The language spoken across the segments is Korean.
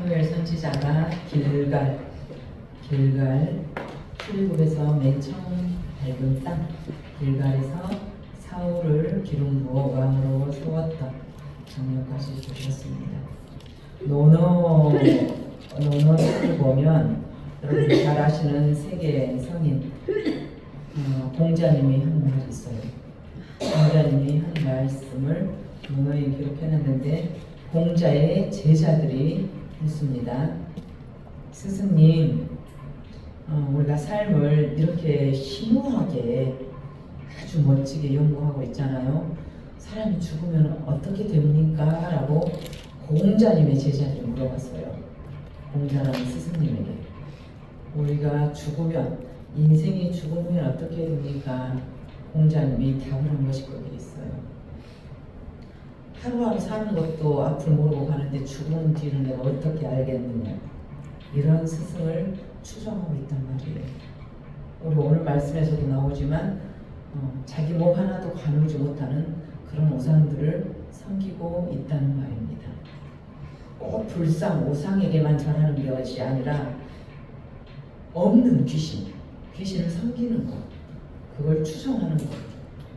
사무엘 선지자가 길갈 출애굽에서 맨 처음 밟은 땅 길갈에서 사울을 기름 부어 왕으로 세웠던 장면까지 보셨습니다. 노노를 보면 여러분이 잘 아시는 세계 성인 공자님이 한 말이 있어요. 공자님이 한 말씀을 노노에 기록해놨는데 공자의 제자들이 있습니다. 스승님, 우리가 삶을 이렇게 심오하게 아주 멋지게 연구하고 있잖아요. 사람이 죽으면 어떻게 됩니까? 라고 공자님의 제자들이 물어봤어요. 공자라는 스승님에게. 우리가 죽으면, 인생이 죽으면 어떻게 됩니까? 공자님이 답을 한 것이 거기에 있어요. 하루하루 사는 것도 앞을 모르고 가는데 죽은 뒤를 내가 어떻게 알겠느냐, 이런 스승을 추정하고 있단 말이에요. 우리 오늘 말씀에서도 나오지만 자기 목 하나도 가누지 못하는 그런 우상들을 섬기고 있다는 말입니다. 꼭 불상, 우상에게만 전하는 것이 아니라 없는 귀신을 섬기는 것, 그걸 추정하는 것,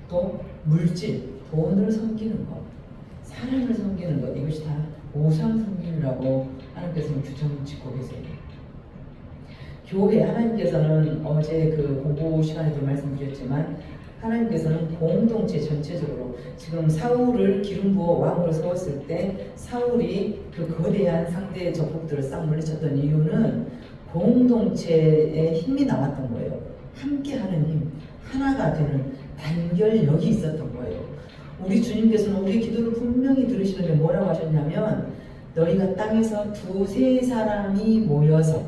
또 물질, 돈을 섬기는 것, 사람을 섬기는 것, 이것이 다 우상 섬김이라고 하나님께서는 규정을 짓고 계세요. 교회, 하나님께서는 어제 그 공부 시간에도 말씀드렸지만 하나님께서는 공동체 전체적으로 지금 사울을 기름 부어 왕으로 세웠을 때 사울이 그 거대한 상대 적국들을 싹 물리쳤던 이유는 공동체의 힘이 나왔던 거예요. 함께하는 힘, 하나가 되는 단결력이 있었던 거예요. 우리 주님께서는 우리 기도를 분명히 들으시는데 뭐라고 하셨냐면, 너희가 땅에서 두세 사람이 모여서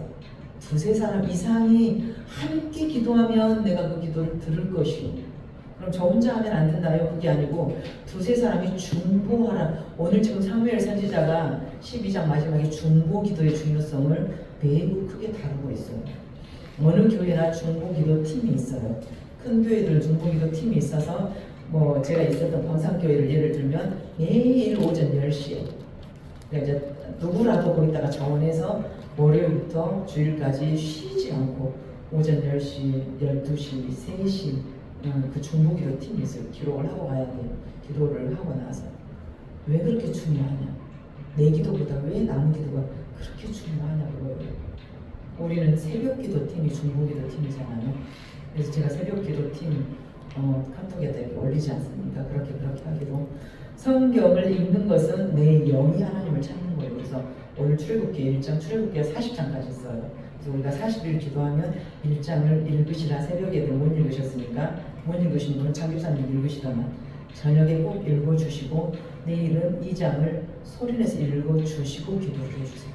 두세 사람 이상이 함께 기도하면 내가 그 기도를 들을 것이요. 그럼 저 혼자 하면 안 된다요? 그게 아니고 두세 사람이 중보하라. 오늘 지금 사무엘 선지자가 12장 마지막에 중보 기도의 중요성을 매우 크게 다루고 있어요. 어느 교회나 중보 기도 팀이 있어요. 큰 교회들 중보 기도 팀이 있어서 제가 있었던 광산교회를 예를 들면 매일 오전 10시에 이제 누구라도 거기다가 자원해서 월요일부터 주일까지 쉬지 않고 오전 10시, 12시, 3시 그 중보기도 팀이 있어요. 기록을 하고 가야 돼요. 기도를 하고 나서. 왜 그렇게 중요하냐? 내 기도보다 왜 남은 기도가 그렇게 중요하냐고요. 우리는 새벽기도 팀이 중보기도 팀이잖아요. 그래서 제가 새벽기도 팀 카톡에다 이렇게 올리지 않습니까? 그렇게 하기로. 성경을 읽는 것은 내 영이 하나님을 찾는 거예요. 그래서 오늘 출애굽기 1장, 출애굽기가 40장까지 있어요. 그래서 우리가 40일 기도하면 1장을 읽으시라. 새벽에 못 읽으셨으니까 못 읽으신 분은 장집사님 읽으시더만 저녁에 꼭 읽어주시고 내일은 2장을 소리내서 읽어주시고 기도를 해주세요.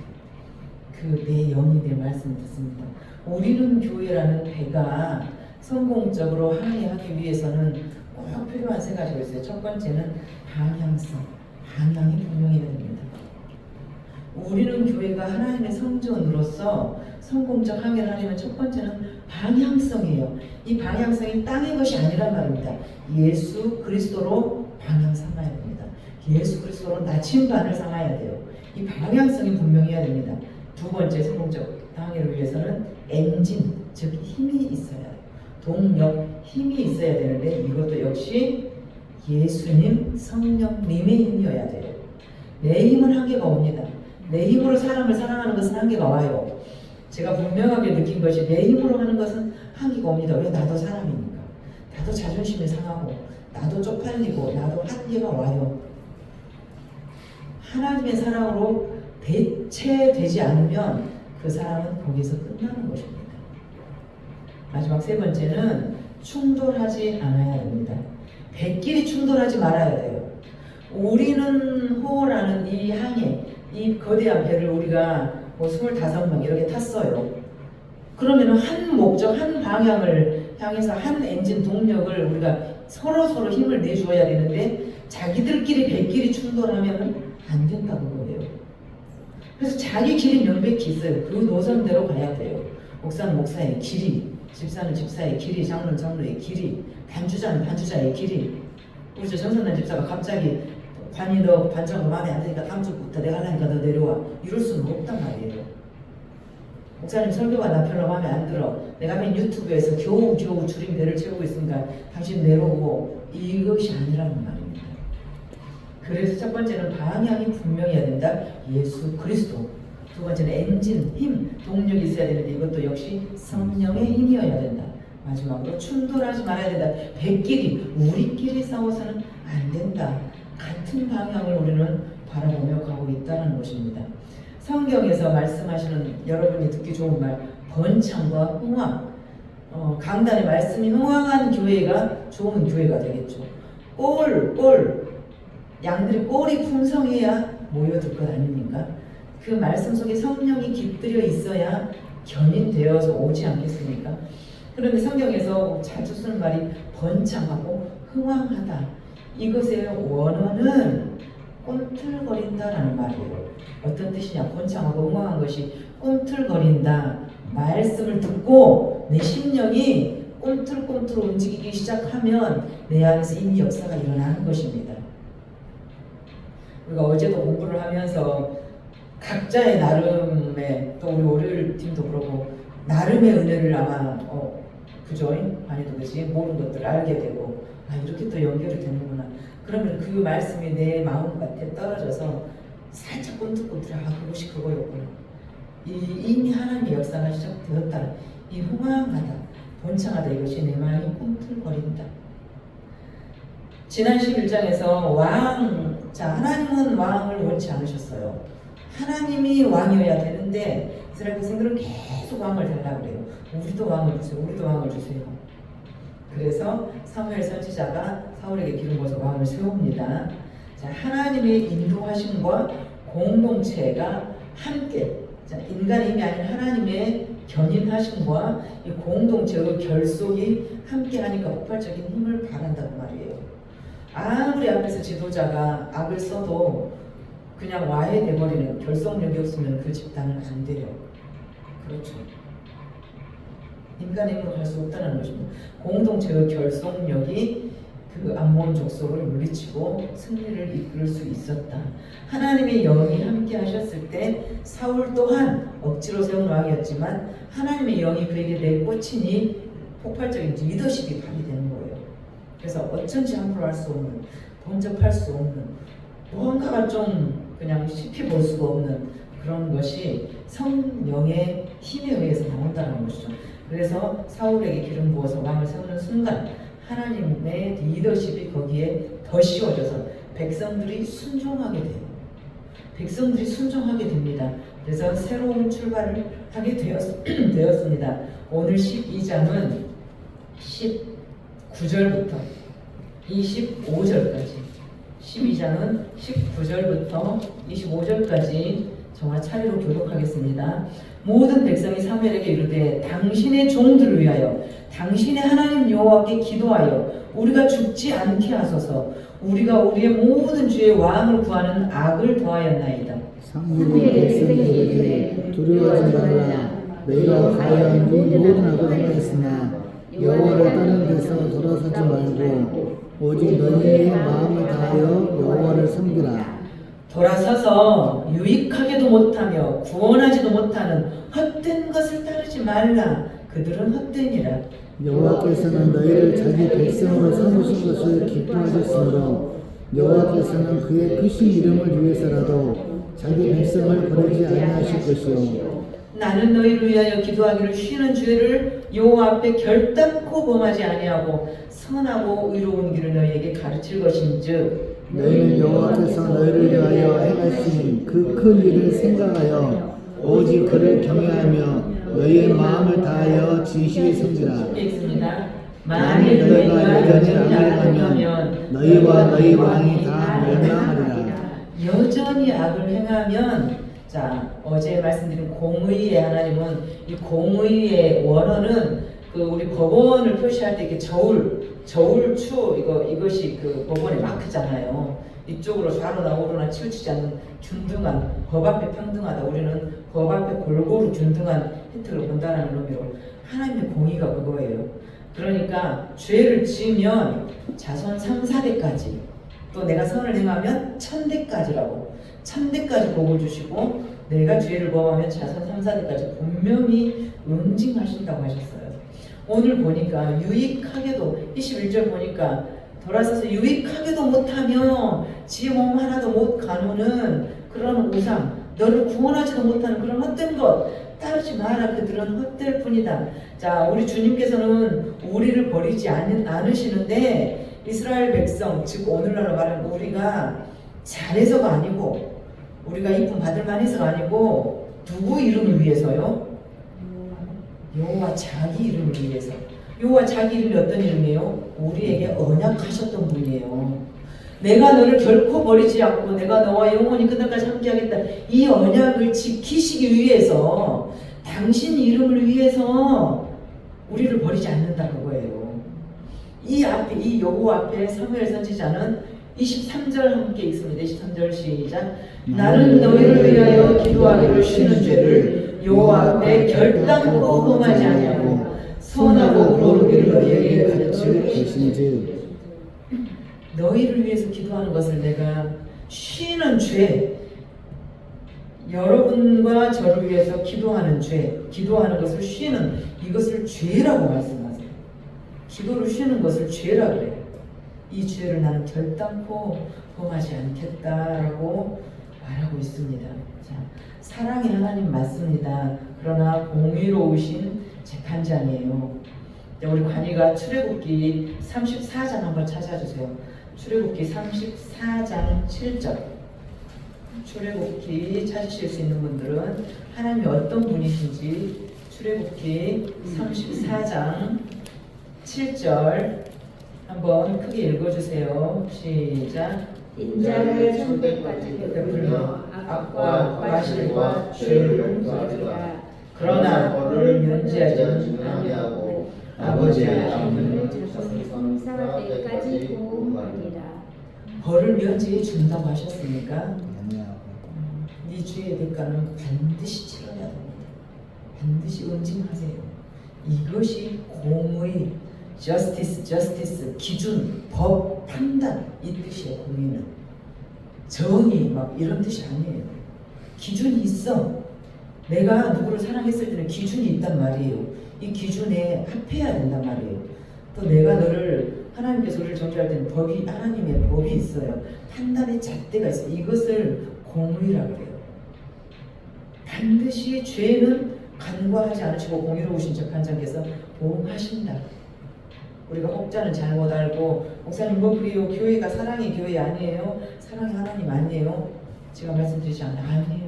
그 내 영이 내 말씀을 듣습니다. 우리는 교회라는 배가 성공적으로 항해하기 위해서는 꼭 필요한 세 가지가 있어요. 첫 번째는 방향성, 방향이 분명해야 됩니다. 우리는 교회가 하나님의 성전으로서 성공적 항해를 하려면 첫 번째는 방향성이에요. 이 방향성이 땅의 것이 아니란 말입니다. 예수 그리스도로 방향 삼아야 됩니다. 예수 그리스도로 나침반을 삼아야 돼요. 이 방향성이 분명해야 됩니다. 두 번째 성공적 항해를 위해서는 엔진, 즉 힘이 있어야 돼요. 동력, 힘이 있어야 되는데 이것도 역시 예수님, 성령님의 힘이어야 돼요. 내 힘은 한계가 옵니다. 내 힘으로 사람을 사랑하는 것은 한계가 와요. 제가 분명하게 느낀 것이 내 힘으로 하는 것은 한계가 옵니다. 왜? 나도 사람이니까. 나도 자존심이 상하고 나도 쪽팔리고 나도 한계가 와요. 하나님의 사랑으로 대체되지 않으면 그 사람은 거기서 끝나는 것입니다. 마지막 세 번째는 충돌하지 않아야 됩니다. 배끼리 충돌하지 말아야 돼요. 우리는 호라는 이 항해, 이 거대한 배를 우리가 25명 이렇게 탔어요. 그러면 한 목적, 한 방향을 향해서 한 엔진 동력을 우리가 서로 힘을 내줘야 되는데 자기들끼리 배끼리 충돌하면 안 된다는 거예요. 그래서 자기 길이 명백히 있어요. 그 노선대로 가야 돼요. 목사는 목사의 길이, 집사는 집사의 길이, 장로는 장로의 길이, 반주자는 반주자의 길이. 우리 정선남 집사가 갑자기 관이 너 반찬가 마음에 안 드니까 다음 주부터 내가 하려니까 너 내려와. 이럴 수는 없단 말이에요. 목사님 설교가 나 별로 마음에 안 들어. 내가 맨 유튜브에서 겨우겨우 줄임 배를 채우고 있으니까 당신 내려오고, 이것이 아니라는 말입니다. 그래서 첫 번째는 방향이 분명해야 된다. 예수 그리스도. 두 번째는 엔진, 힘, 동력이 있어야 되는데 이것도 역시 성령의 힘이어야 된다. 마지막으로 충돌하지 말아야 된다. 백끼리, 우리끼리 싸워서는 안 된다. 같은 방향을 우리는 바라보며 가고 있다는 것입니다. 성경에서 말씀하시는 여러분이 듣기 좋은 말, 번창과 흥왕. 강단의 말씀이 흥왕한 교회가 좋은 교회가 되겠죠. 양들이 꼴이 풍성해야 모여들 것 아닙니까? 그 말씀 속에 성령이 깃들여 있어야 견인되어서 오지 않겠습니까? 그런데 성경에서 자주 쓰는 말이 번창하고 흥왕하다. 이것의 원어는 꿈틀거린다라는 말이에요. 어떤 뜻이냐? 번창하고 흥왕한 것이 꿈틀거린다. 말씀을 듣고 내 심령이 꿈틀꿈틀 움직이기 시작하면 내 안에서 이미 역사가 일어나는 것입니다. 우리가 어제도 공부를 하면서 각자의 나름의, 또 우리 월요일 팀도 그러고 나름의 은혜를 아마 그죠? 아니도 그지? 모르는 것들을 알게 되고, 아 이렇게 또 연결이 되는구나. 그러면 그 말씀이 내 마음밭에 떨어져서 살짝 꿈틀꿈틀, 아 그것이 그거였구나. 이미 하나님의 역사가 시작되었다. 이 흥황하다, 번창하다, 이것이 내 마음이 꿈틀거린다. 지난 11장에서 하나님은 왕을 원치 않으셨어요. 하나님이 왕이어야 되는데 이스라엘 백성들은 계속 왕을 달라고 그래요. 우리도 왕을 주세요. 우리도 왕을 주세요. 그래서 사무엘 선지자가 사울에게 기름 부어서 왕을 세웁니다. 자, 하나님의 인도하심과 공동체가 함께, 자, 인간의 힘이 아닌 하나님의 견인하심과 이 공동체의 결속이 함께 하니까 폭발적인 힘을 발한다고 말이에요. 아무리 앞에서 지도자가 악을 써도 그냥 와해돼버리는, 결속력이 없으면 그 집단은 안 돼요. 그렇죠. 인간의 힘으로 갈 수 없다는 것입니다. 공동체의 결속력이 그 암몬 족속을 물리치고 승리를 이끌 수 있었다. 하나님의 영이 함께 하셨을 때 사울 또한 억지로 세운 왕이었지만 하나님의 영이 그에게 내꽂히니 폭발적인 리더십이 발휘되는 거예요. 그래서 어쩐지 함부로 할 수 없는, 번접할 수 없는, 뭔가가 좀 그냥 쉽게 볼 수가 없는 그런 것이 성령의 힘에 의해서 나온다는 것이죠. 그래서 사울에게 기름 부어서 왕을 세우는 순간 하나님의 리더십이 거기에 더 씌워져서 백성들이 순종하게 돼요. 백성들이 순종하게 됩니다. 그래서 새로운 출발을 하게 되었습니다. 오늘 12장은 19절부터 25절까지, 12장은 19절부터 25절까지 정말 차례로 교독하겠습니다. 모든 백성이 사무엘에게 이르되 당신의 종들을 위하여 당신의 하나님 여호와께 기도하여 우리가 죽지 않게 하소서. 우리가 우리의 모든 주의 왕을 구하는 악을 더하였나이다. 사무엘이 백성에게 두려워하지 말라. 너희가 과연 이 모든 악을 행하였으나 여호와를 다른 데서 돌아서지 말고 오직 너희의 마음을 다하여 여호와를 섬기라. 돌아서서 유익하게도 못하며 구원하지도 못하는 헛된 것을 따르지 말라. 그들은 헛되니라. 여호와께서는 너희를 자기 백성으로 삼으신 것을 기뻐하셨으므로 여호와께서는 그의 크신 이름을 위해서라도 자기 백성을 버리지 아니하실 것이요. 나는 너희를 위하여 기도하기를 쉬는 죄를 여호와 앞에 결단코 범하지 아니하고 선하고 의로운 길을 너희에게 가르칠 것인즉 너희는 여호와께서 너희를 위하여 행하신 그 큰 일을 생각하여 오직 그를 경외하며 너희의 마음을 다하여 진실히 섬기라. 있습니다. 만일 너희가 여전히 악을 행하면 너희와 너희 왕이 다 멸망하리라. 여전히 악을 행하면, 자, 어제 말씀드린 공의의 하나님은, 이 공의의 원어는 그 우리 법원을 표시할 때 이게 저울추, 이것이 그 법원의 마크잖아요. 이쪽으로 좌로나 우로나 치우치지 않는 균등한, 법 앞에 평등하다. 우리는 법 앞에 골고루 균등한 혜택을 본다는 의미로 하나님의 공의가 그거예요. 그러니까 죄를 지으면 자손 3, 4대까지 또 내가 선을 행하면 천대까지라고, 천대까지 복을 주시고 내가 죄를 범하면 자선 3, 4대까지 분명히 응징하신다고 하셨어요. 오늘 보니까 유익하게도 21절 보니까 돌아서서 유익하게도 못하며 지 몸 하나도 못 가누는 그런 우상, 너를 구원하지도 못하는 그런 헛된 것 따르지 마라. 그들은 헛될 뿐이다. 자, 우리 주님께서는 우리를 버리지 않으시는데 이스라엘 백성, 즉 오늘날로 말하는 우리가 잘해서가 아니고 우리가 이쁨 받을 만해서가 아니고 누구 이름을 위해서요? 여호와 자기 이름을 위해서. 여호와 자기 이름이 어떤 이름이에요? 우리에게 언약하셨던 분이에요. 내가 너를 결코 버리지 않고 내가 너와 영원히 그날까지 함께하겠다. 이 언약을 지키시기 위해서 당신 이름을 위해서 우리를 버리지 않는다 그거예요. 이 앞에 이 여호와 앞에 사무엘 선지자는 23절 함께 읽습니다. 23절 시작. 나는 너희를 위하여 기도하기를 쉬는 죄를 여호와 앞에 결단코 범하지 아니하고 선하고 의로우기를 너희에게 가르칠 것인즉 너희를 위해서 기도하는 것을 내가 쉬는 죄, 여러분과 저를 위해서 기도하는 죄, 기도하는 것을 쉬는 이것을 죄라고 말씀하세요. 기도를 쉬는 것을 죄라고 해요. 이 죄를 나는 결단코 범하지 않겠다라고 말하고 있습니다. 자, 사랑의 하나님 맞습니다. 그러나 공의로우신 재판장이에요. 우리 관이가 출애굽기 34장 한번 찾아주세요. 출애굽기 34장 7절. 출애굽기 찾으실 수 있는 분들은 하나님이 어떤 분이신지 출애굽기 34장 7절 한번 크게 읽어주세요. 시작. 인자를 손때까지 베풀며 악과 과실과 죄를 용서하리라. 그러나 벌을 면제하지 아니하고 아버지의 아들을 자손 때까지 보호하리라. 벌을 면제해 준다고 하셨으니까 아니야. 네 죄의 대가는 반드시 치러야 됩니다. 반드시 응징하세요. 이것이 공의, justice, 기준, 법, 판단 이 뜻이에요. 공의는 정의 막 이런 뜻이 아니에요. 기준이 있어. 내가 누구를 사랑했을 때는 기준이 있단 말이에요. 이 기준에 합해야 된단 말이에요. 또 내가 너를 하나님께서 우리를 정죄할 때는 법이 하나님의 법이 있어요. 판단의 잣대가 있어요. 이것을 공의라고 해요. 반드시 죄는 간과하지 않으시고 공의로우신 재판장께서 보응하신다. 우리가 혹자는 잘못 알고 목사님 뭐 그래요? 교회가 사랑의 교회 아니에요? 사랑의 하나님 아니에요? 제가 말씀드리지 않아요. 아니에요.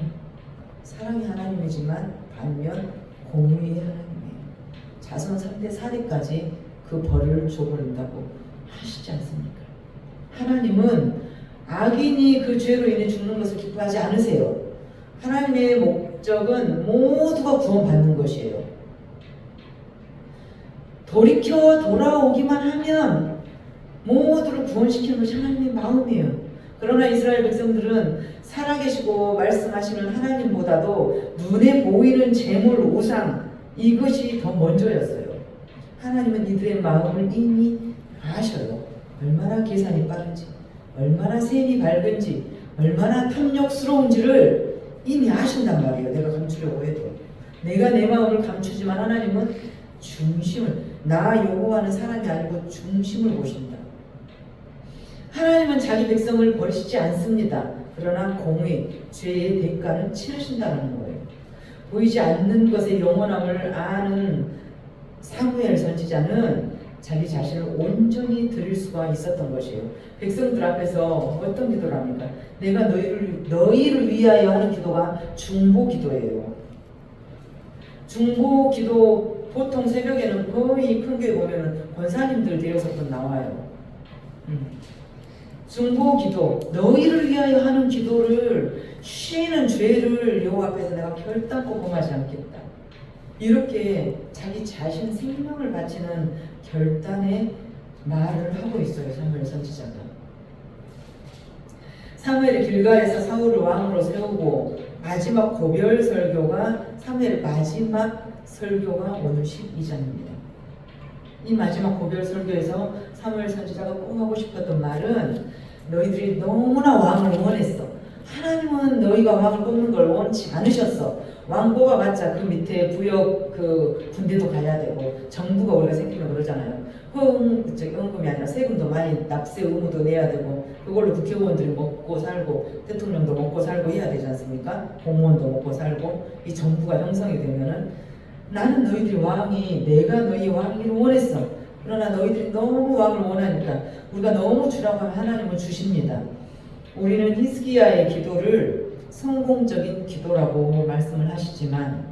사랑의 하나님이지만 반면 공의의 하나님이에요. 자손 3대 4대까지 그 벌을 줘버린다고 하시지 않습니까? 하나님은 악인이 그 죄로 인해 죽는 것을 기뻐하지 않으세요. 하나님의 목적은 모두가 구원받는 것이에요. 돌이켜 돌아오기만 하면 모두를 구원시키는 것이 하나님의 마음이에요. 그러나 이스라엘 백성들은 살아계시고 말씀하시는 하나님보다도 눈에 보이는 재물, 우상 이것이 더 먼저였어요. 하나님은 이들의 마음을 이미 아셔요. 얼마나 계산이 빠른지, 얼마나 셈이 밝은지, 얼마나 탐욕스러운지를 이미 아신단 말이에요. 내가 감추려고 해도. 내가 내 마음을 감추지만 하나님은 중심을, 나 여호와는 사람이 아니고 중심을 보신다. 하나님은 자기 백성을 버리시지 않습니다. 그러나 공의, 죄의 대가는 치르신다는 거예요. 보이지 않는 것의 영원함을 아는 사무엘 선지자는 자기 자신을 온전히 드릴 수가 있었던 것이에요. 백성들 앞에서 어떤 기도를 합니까? 내가 너희를 위하여 하는 기도가 중보 기도예요. 중보 기도 보통 새벽에는 거의 큰 교회 보면은 권사님들 대여섯분 나와요. 중보 기도, 너희를 위하여 하는 기도를 쉬는 죄를 여호와 앞에서 내가 결단코 범하지 않겠다. 이렇게 자기 자신 생명을 바치는 결단의 말을 하고 있어요. 사무엘 선지자가. 사무엘이 길갈에서 사울을 왕으로 세우고 마지막 고별 설교가 사무엘의 마지막 설교가 오늘 12장입니다. 이 마지막 고별 설교에서 사무엘 선지자가 꼭 하고 싶었던 말은 너희들이 너무나 왕을 원했어. 하나님은 너희가 왕을 뽑는 걸 원치 않으셨어. 왕 뽑아봤자 그 밑에 부역 그 군대도 가야 되고 정부가 우리가 생기면 그러잖아요. 헌금이 아니라 세금도 많이 납세 의무도 내야 되고 그걸로 국회의원들이 먹고 살고 대통령도 먹고 살고 해야 되지 않습니까? 공무원도 먹고 살고 이 정부가 형성이 되면은 나는 너희들이 왕이 내가 너희 왕이기를 원했어. 그러나 너희들이 너무 왕을 원하니까 우리가 너무 주라고 하면 하나님은 주십니다. 우리는 히스기야의 기도를 성공적인 기도라고 말씀을 하시지만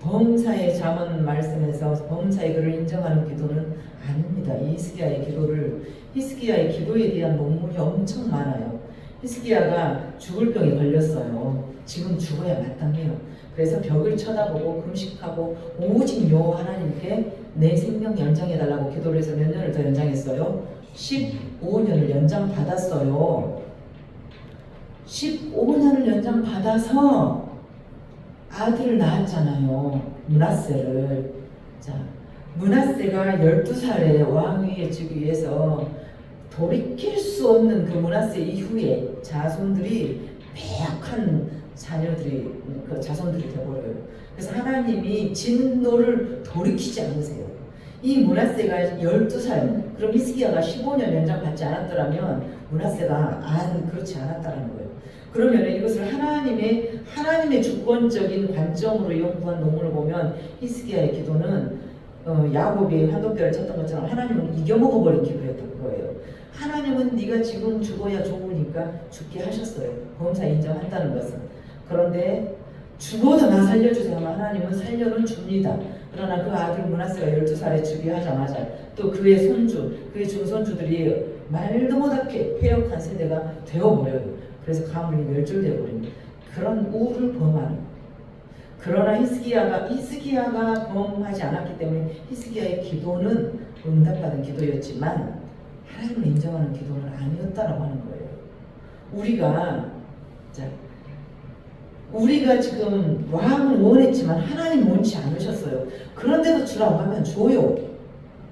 범사의 잠언 말씀에서 범사의 그를 인정하는 기도는 아닙니다. 이 히스기야의 기도에 대한 논문이 엄청 많아요. 히스기야가 죽을 병에 걸렸어요. 지금 죽어야 마땅해요. 그래서 벽을 쳐다보고 금식하고 오직 여호와 하나님께 내 생명 연장해달라고 기도를 해서 몇 년을 더 연장했어요? 15년을 연장받았어요. 15년을 연장받아서 아들을 낳았잖아요. 므낫세를. 자, 므낫세가 12살에 왕위에 지기 위해서 돌이킬 수 없는 그 므낫세 이후에 자손들이 배악한 자녀들이 그 자손들이 되어버려요. 그래서 하나님이 진노를 돌이키지 않으세요. 이 므낫세가 12살, 그럼 히스기야가 15년 연장받지 않았더라면 므낫세가 그렇지 않았다는 거예요. 그러면 이것을 하나님의 주권적인 관점으로 연구한 논문을 보면 히스기야의 기도는 야곱이 환도뼈를 쳤던 것처럼 하나님은 이겨먹어버린 기도였던 거예요. 하나님은 네가 지금 죽어야 좋으니까 죽게 하셨어요. 범사 인정한다는 것은. 그런데 죽어도 나 살려주세요 하면 하나님은 살려는 줍니다. 그러나 그 아들 므낫세가 12살에 즉위하자마자 또 그의 손주, 그의 중손주들이 말도 못하게 폐역한 세대가 되어버려요. 그래서 가문이 멸절되어 버립니다. 그런 우를 범하는. 그러나 히스기야가 범하지 않았기 때문에 히스기야의 기도는 응답받은 기도였지만 하나님을 인정하는 기도는 아니었다라고 하는 거예요. 우리가 지금 왕을 원했지만 하나님 원치 않으셨어요. 그런데도 주라고 하면 줘요.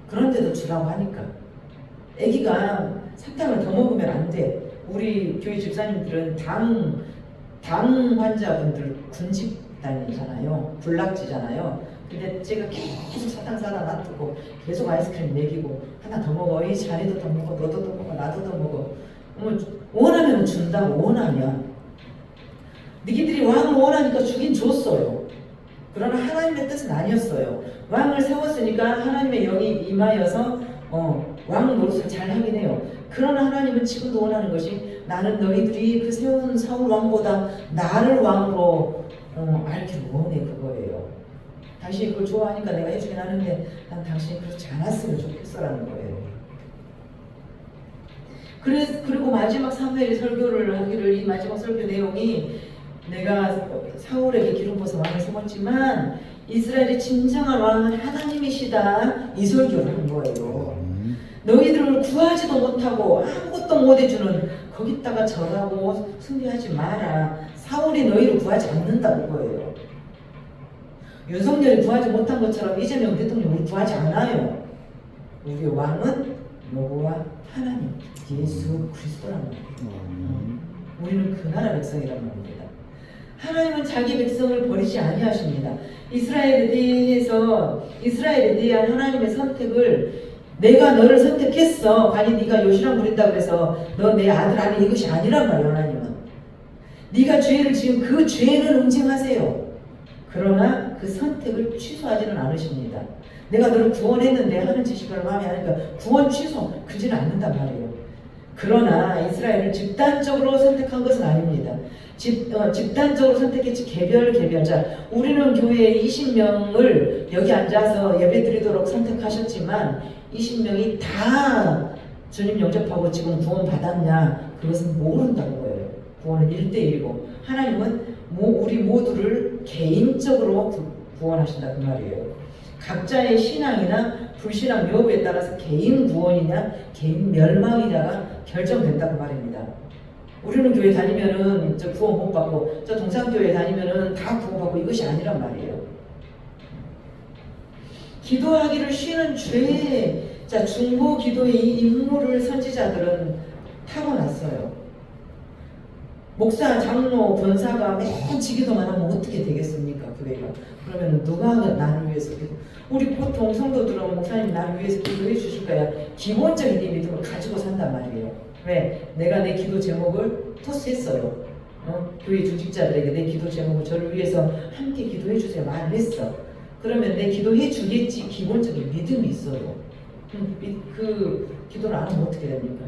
그런데도 주라고 하니까. 아기가 사탕을 더 먹으면 안 돼. 우리 교회 집사님들은 당 환자분들 군집단이잖아요. 불락지잖아요. 근데 제가 계속 사탕 사다 놔두고 계속 아이스크림 먹이고 하나 더 먹어. 이 자네도 더 먹어. 너도 더 먹어. 나도 더 먹어. 원하면 준다고. 원하면. 너희들이 왕을 원하니까 주긴 줬어요. 그러나 하나님의 뜻은 아니었어요. 왕을 세웠으니까 하나님의 영이 임하여서 왕 노릇을 잘 하긴 해요. 그러나 하나님은 지금도 원하는 것이 나는 너희들이 그 세운 사울 왕보다 나를 왕으로 알기를 원해. 그거예요. 당신이 그걸 좋아하니까 내가 해주긴 하는데 난 당신이 그렇지 않았으면 좋겠어라는 거예요. 그리고 마지막 사무엘이 설교를 하기를 이 마지막 설교 내용이 내가 사울에게 기름 부어서 왕을 세웠지만 이스라엘의 진정한 왕은 하나님이시다. 이 설교를 한 거예요. 너희들을 구하지도 못하고 아무것도 못 해주는 거기다가 절하고 숭배하지 마라. 사울이 너희를 구하지 않는다는 거예요. 윤석열이 구하지 못한 것처럼 이재명 대통령을 구하지 않아요. 우리의 왕은 여호와 하나님 예수 그리스도란 말이에요. 우리는 그 나라 백성이란 말입니다. 하나님은 자기 백성을 버리지 아니하십니다. 이스라엘에 대한 하나님의 선택을 내가 너를 선택했어. 아니 네가 요시랑 부린다 그래서 너 내 아들 아니 이것이 아니란 말이야. 하나님은 네가 죄를 지은 그 죄는 응징하세요. 그러나 그 선택을 취소하지는 않으십니다. 내가 너를 구원했는데 하는 지식을 마음에 하니까 구원 취소 그지는 않는단 말이에요. 그러나 이스라엘을 집단적으로 선택한 것은 아닙니다. 집단적으로 선택했지 개별. 자, 우리는 교회에 20명을 여기 앉아서 예배드리도록 선택하셨지만 20명이 다 주님 영접하고 지금 구원 받았냐? 그것은 모른다는 거예요. 구원은 1대1이고 하나님은 우리 모두를 개인적으로 구원하신다 그 말이에요. 각자의 신앙이나 불신앙 여부에 따라서 개인 구원이냐 개인 멸망이냐가 결정된다 그 말입니다. 우리는 교회 다니면은 저 구원 못 받고 저 동산교회 다니면은 다 구원 받고 이것이 아니란 말이에요. 기도하기를 쉬는 죄. 자, 중보 기도의 이 임무를 선지자들은 타고났어요. 목사, 장로, 권사가 매번 지기도만 하면 어떻게 되겠습니까? 교회가. 그러면 누가 나를 위해서 기도? 우리 보통 성도들은 목사님 나를 위해서 기도해 주실 거야. 기본적인 이 믿음을 가지고 산단 말이에요. 왜? 내가 내 기도 제목을 토스했어요. 교회 조직자들에게 내 기도 제목을 저를 위해서 함께 기도해 주세요 말을 했어. 그러면 내 기도해 주겠지 기본적인 믿음이 있어요. 그 기도를 안 하면 어떻게 됩니까?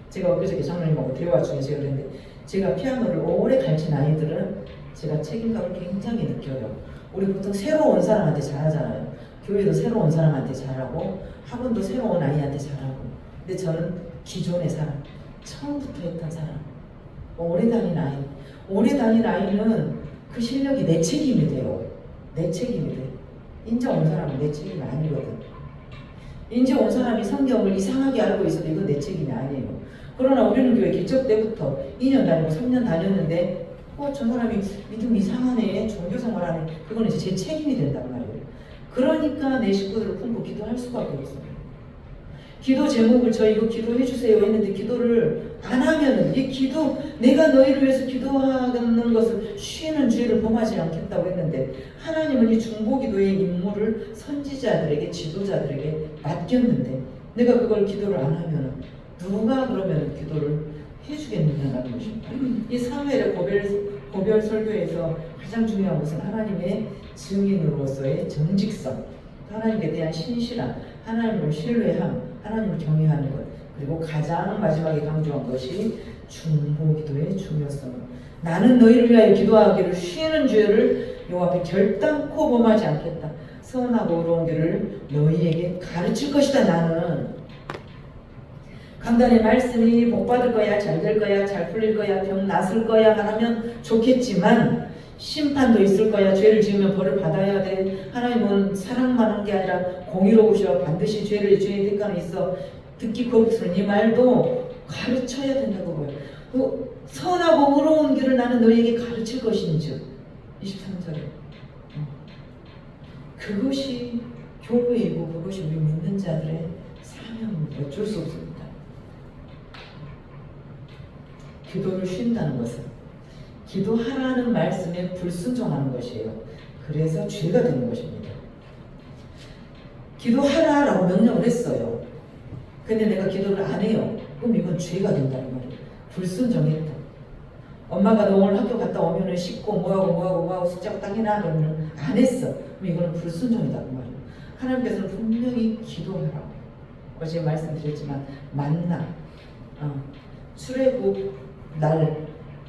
제가 엊그저께 장로님하고 대화 중에 제가 그랬는데 제가 피아노를 오래 가르친 아이들은 제가 책임감을 굉장히 느껴요. 우리 보통 새로 온 사람한테 잘하잖아요. 교회도 새로 온 사람한테 잘하고 학원도 새로 온 아이한테 잘하고. 근데 저는 기존의 사람, 처음부터 했던 사람, 오래 다닌 아이. 오래 다닌 아이는 그 실력이 내 책임이 돼요. 내 책임이 돼. 인제 온 사람은 내 책임이 아니거든. 인제 온 사람이 성경을 이상하게 알고 있어도 이건 내 책임이 아니에요. 그러나 우리는 교회 개척 때부터 2년 다니고 3년 다녔는데 저 사람이 믿음 이상하네, 종교생활하네. 그건 이제 제 책임이 된단 말이에요. 그러니까 내 식구들을 품고 기도할 수밖에 없어요. 기도 제목을 저 이거 기도해 주세요 했는데 기도를 안 하면은 이 기도 내가 너희를 위해서 기도하는 것을 쉬는 죄를 범하지 않겠다고 했는데 하나님은 이 중보기도의 임무를 선지자들에게 지도자들에게 맡겼는데 내가 그걸 기도를 안 하면은 누가 그러면 기도를 해주겠느냐는 것입니다. 이 사무엘의 고별 설교에서 가장 중요한 것은 하나님의 증인으로서의 정직성, 하나님께 대한 신실함, 하나님을 신뢰함, 하나님을 경외하는 것, 그리고 가장 마지막에 강조한 것이 중보기도의 중요성. 나는 너희를 위하여 기도하기를 쉬는 죄를 여호와 앞에 결단코 범하지 않겠다. 선하고 의로운 길을 너희에게 가르칠 것이다. 나는 강단의 말씀이 복 받을 거야, 잘 될 거야, 잘 풀릴 거야, 병 낫을 거야만 하면 좋겠지만 심판도 있을 거야. 죄를 지으면 벌을 받아야 돼. 하나님은 사랑만 한 게 아니라 공의로우셔. 반드시 죄의 대가는 있어. 듣기 거북스러운 이 말도 가르쳐야 된다고 봐요. 그 선하고 의로운 길을 나는 너희에게 가르칠 것인즉 23절에 그것이 교회이고 그것이 우리 믿는 자들의 사명입니다. 어쩔 수 없습니다. 기도를 쉰다는 것은 기도하라는 말씀에 불순종하는 것이에요. 그래서 죄가 되는 것입니다. 기도하라라고 명령을 했어요. 근데 내가 기도를 안 해요. 그럼 이건 죄가 된다는 말이에요. 불순종했다. 엄마가 너 오늘 학교 갔다 오면은 씻고 뭐하고 숙제하고 딱 해놔. 그러면 안 했어. 그럼 이거는 불순종이다는 말이에요. 하나님께서는 분명히 기도하라고. 어제 말씀드렸지만 만나 출애굽 날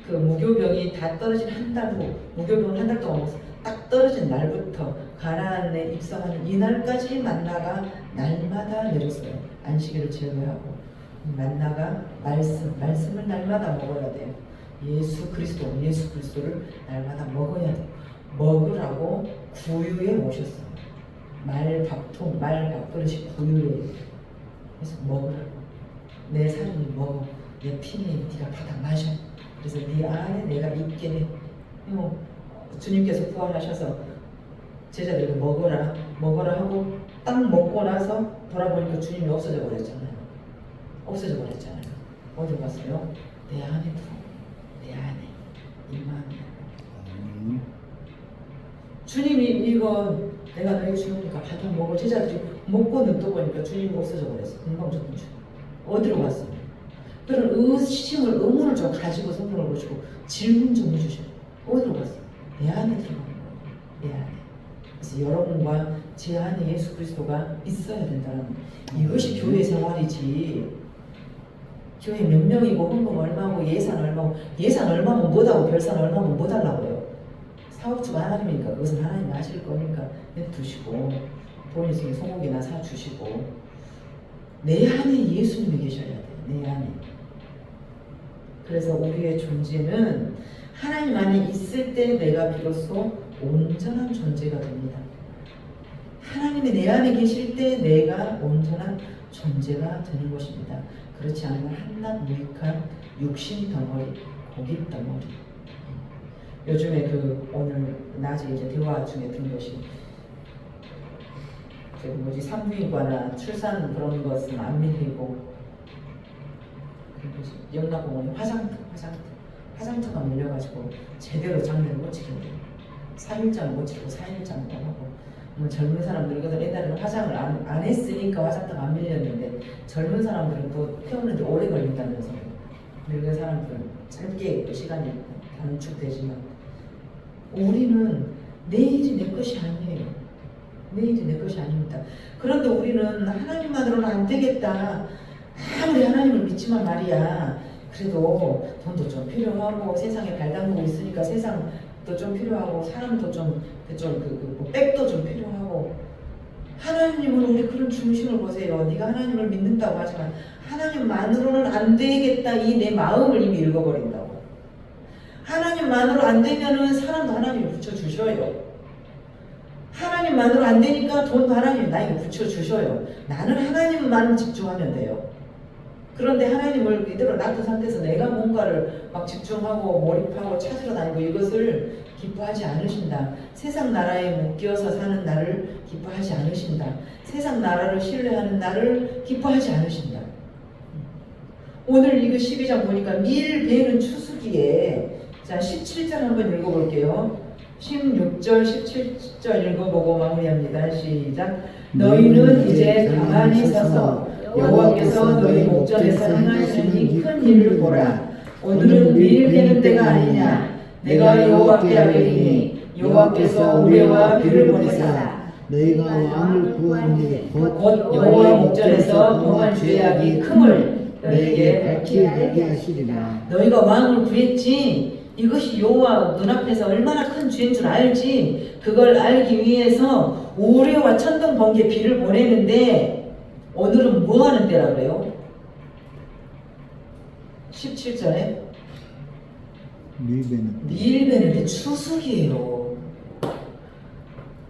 그 무교병이 다 떨어진 한 달 후, 무교병은 한 달 동안 먹었어. 딱 떨어진 날부터 가나안에 입성하는 이 날까지 만나가 날마다 내렸어요. 안식일을 제외하고. 만나가 말씀을 날마다 먹어야 돼요. 예수 그리스도를 날마다 먹어야 돼요. 먹으라고 구유에 모셨어요. 밥그릇이 구유에. 그래서 먹으라고. 내 살이 먹어. 내 피니 네가 받아 마셔. 그래서 네 안에 내가 있게 해. 주님께서 부활하셔서 제자들에게 먹어라 하고 딱 먹고 나서 돌아보니까 주님이 없어져 버렸잖아요. 어디 갔어요? 내 안에 들어. 내 안에 임마누엘. 주님이 이거 내가 너희 주니까 받아 먹을 제자들이 먹고는 또 보니까 주님이 없어져 버렸어. 금방 줬던 주님. 어디로 갔어요? 그런 의문을 좀 가지고 성경을 보시고 질문 좀 해주셔요. 어디로 갔어? 내 안에 들어가는 거예요. 내 안에. 그래서 여러분과 제 안에 예수 그리스도가 있어야 된다는 이것이 교회 생활이지. 교회 명령이고 헌금 얼마고 예산 얼마면 뭐하고 결산 얼마면 뭐 달라고요. 사업주가 하나님이니까 그것은 하나님이 하실 거니까 내두시고 돈 있으면 소고기나 사주시고 내 안에 예수님이 계셔야 돼요. 내 안에. 그래서 우리의 존재는 하나님 안에 있을 때 내가 비로소 온전한 존재가 됩니다. 하나님이 내 안에 계실 때 내가 온전한 존재가 되는 것입니다. 그렇지 않으면 한낱 무익한 육신 덩어리, 고깃 덩어리. 요즘에 오늘 낮에 이제 대화 중에 든 것이 산부인과나 출산 그런 것은 안 밀리고 영락공원에 화장터가 밀려가지고 제대로 장례를 못 치겠대요. 3일장 못 치고 4일장도 하고 뭐 젊은 사람들 옛날에는 화장을 안 했으니까 화장터가 안 밀렸는데 젊은 사람들은 또 태우는데 오래 걸린다면서 늙은 사람들은 짧게 시간이 단축되지만 우리는 내일이 내 것이 아니에요. 내일이 내 것이 아닙니다. 그런데 우리는 하나님만으로는 안 되겠다. 아무리 하나님을 믿지만 말이야. 그래도 돈도 좀 필요하고 세상에 발 담그고 있으니까 세상도 좀 필요하고 사람도 뭐 백도 좀 필요하고 하나님은 우리 그런 중심을 보세요. 네가 하나님을 믿는다고 하지만 하나님만으로는 안 되겠다. 이 내 마음을 이미 읽어버린다고. 하나님만으로 안 되면은 사람도 하나님이 붙여주셔요. 하나님만으로 안 되니까 돈도 하나님이 나에게 붙여주셔요. 나는 하나님만 집중하면 돼요. 그런데 하나님을 이대로 놔둔 상태에서 내가 뭔가를 막 집중하고 몰입하고 찾으러 다니고 이것을 기뻐하지 않으신다. 세상 나라에 묶여서 사는 나를 기뻐하지 않으신다. 세상 나라를 신뢰하는 나를 기뻐하지 않으신다. 오늘 이거 12장 보니까 밀 베는 추수기에 자 17절 한번 읽어볼게요. 16절 17절 읽어보고 마무리합니다. 시작. 너희는 이제 가만히 서서 여호와께서 너희 목전에서 행하시는 이 큰 일을 보라. 오늘은 밀 베는 때가 아니냐. 내가 여호와께 하리니 여호와께서 우레와 비를 보내사 너희가 왕을 구하니 곧 여호와 목전에서 범한 죄악이 큼을 너희에게 밝히 알게 하시리라. 너희가 왕을 구했지. 이것이 여호와 눈앞에서 얼마나 큰 죄인 줄 알지. 그걸 알기 위해서 우레와 천둥 번개 비를 보내는데 오늘은 뭐 하는 때라 그래요? 17절에 밀베는데 추수기예요.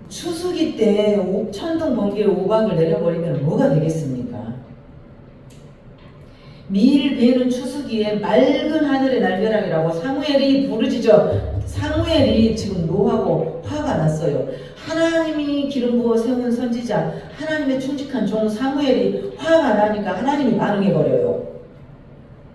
추수기 때 천둥 번개 우박을 내려버리면 뭐가 되겠습니까? 밀 베는 추수기에 맑은 하늘의 날벼락이라고 사무엘이 부르짖어. 사무엘이 지금 노하고 화가 났어요. 하나님이 기름 부어 세운 선지자, 하나님의 충직한 종 사무엘이 화가 나니까 하나님이 반응해버려요.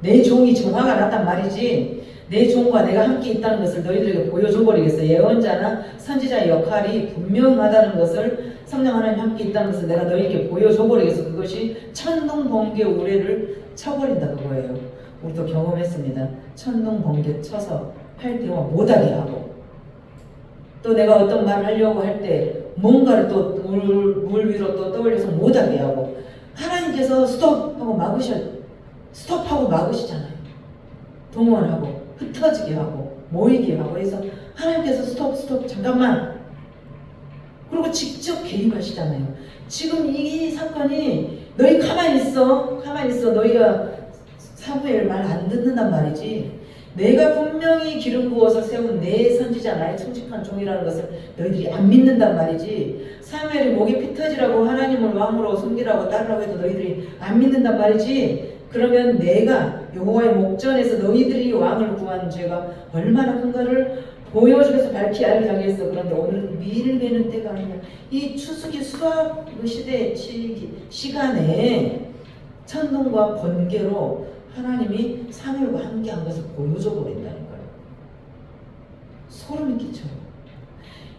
내 종이 지금 화가 났단 말이지. 내 종과 내가 함께 있다는 것을 너희들에게 보여줘버리겠어. 예언자나 선지자의 역할이 분명하다는 것을, 성령 하나님 함께 있다는 것을 내가 너희에게 보여줘버리겠어. 그것이 천둥 번개 우레를 쳐버린다 그거예요. 우리도 경험했습니다. 천둥 번개 쳐서 할 때와 못하게 하고, 또 내가 어떤 말을 하려고 할 때 뭔가를 또 물 위로 또 떠올려서 못하게 하고, 하나님께서 스톱하고 막으시잖아요. 동원하고 흩어지게 하고 모이게 하고 해서 하나님께서 스톱 잠깐만, 그리고 직접 개입하시잖아요. 지금 이 사건이 너희 가만히 있어 너희가 사무엘 말 안 듣는단 말이지. 내가 분명히 기름 부어서 세운 내 선지자, 나의 충직한 종이라는 것을 너희들이 안 믿는단 말이지. 사무엘이 목이 피 터지라고 하나님을 왕으로 섬기라고 따르라고 해도 너희들이 안 믿는단 말이지. 그러면 내가 여호와의 목전에서 너희들이 왕을 구한 죄가 얼마나 큰가를 보여주면서 밝히 알게 하겠어. 그런데 오늘은 밀을 베는 때가 아니냐. 이 추수기 수확 시대 시간에 천둥과 번개로 하나님이 사무엘과 함께한 것을 보여줘 버린다니까요. 소름이 끼쳐요.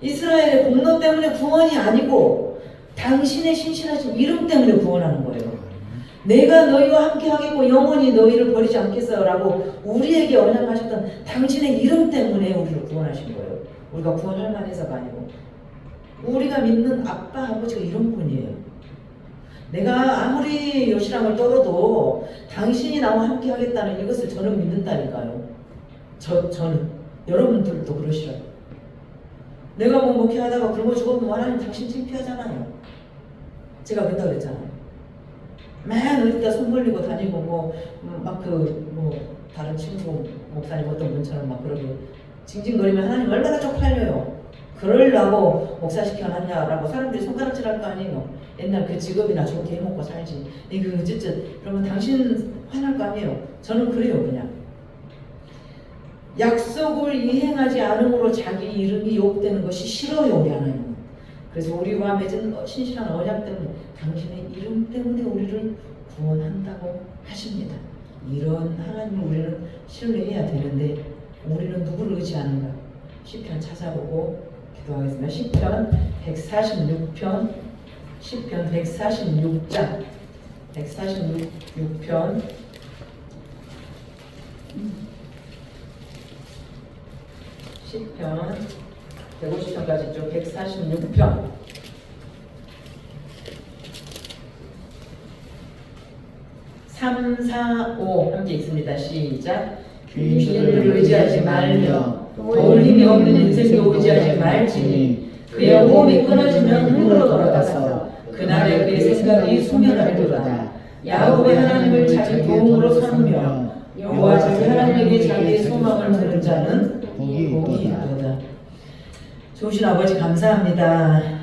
이스라엘의 공로 때문에 구원이 아니고 당신의 신실하신 이름 때문에 구원하는 거예요. 내가 너희와 함께 하겠고 영원히 너희를 버리지 않겠어 라고 우리에게 언약하셨던 당신의 이름 때문에 우리를 구원하신 거예요. 우리가 구원할 만해서가 아니고 우리가 믿는 아빠 아버지가 이런 분이에요. 내가 아무리 요시랑을 떨어도 당신이 나와 함께 하겠다는 이것을 저는 믿는다니까요. 저는 여러분들도 그러시라고. 내가 뭐 목회하다가 굶어 죽어보면 하나님 당신 창피하잖아요. 제가 그랬다 그랬잖아요. 맨 어디다 손 벌리고 다니고 다른 친구 목사님 어떤 분처럼 막 그러게 징징거리면 하나님 얼마나 쪽팔려요. 그러려고 목사 시켜놨냐라고 사람들이 손가락질 할 거 아니에요. 옛날 그 직업이나 좋게 해먹고 살지. 이거 어쨌든 그러면 당신 화날 거 아니에요. 저는 그래요. 그냥 약속을 이행하지 않음으로 자기 이름이 욕되는 것이 싫어요. 우리 하나님은. 그래서 우리와 맺은 신실한 언약 때문에 당신의 이름 때문에 우리를 구원한다고 하십니다. 이런 하나님을 우리는 신뢰해야 되는데 우리는 누구를 의지하는가? 시편 찾아보고 기도하겠습니다. 시편 146편 146장 146편 시편 150편까지 있죠. 146편 3, 4, 5 함께 있습니다. 시작. 귀인들을 의지하지 말며 도울 힘이 없는 인생도 의지하지 말지니 그의 호흡이 끊어지면 흙으로 돌아가서 그날에 그의 생각이 소멸하리로다. 야곱의 하나님을 자기 도움으로 삼으며 여호와 자기 하나님에게 자기의 소망을 두는 자는 복이 있도다. 좋으신 아버지 감사합니다.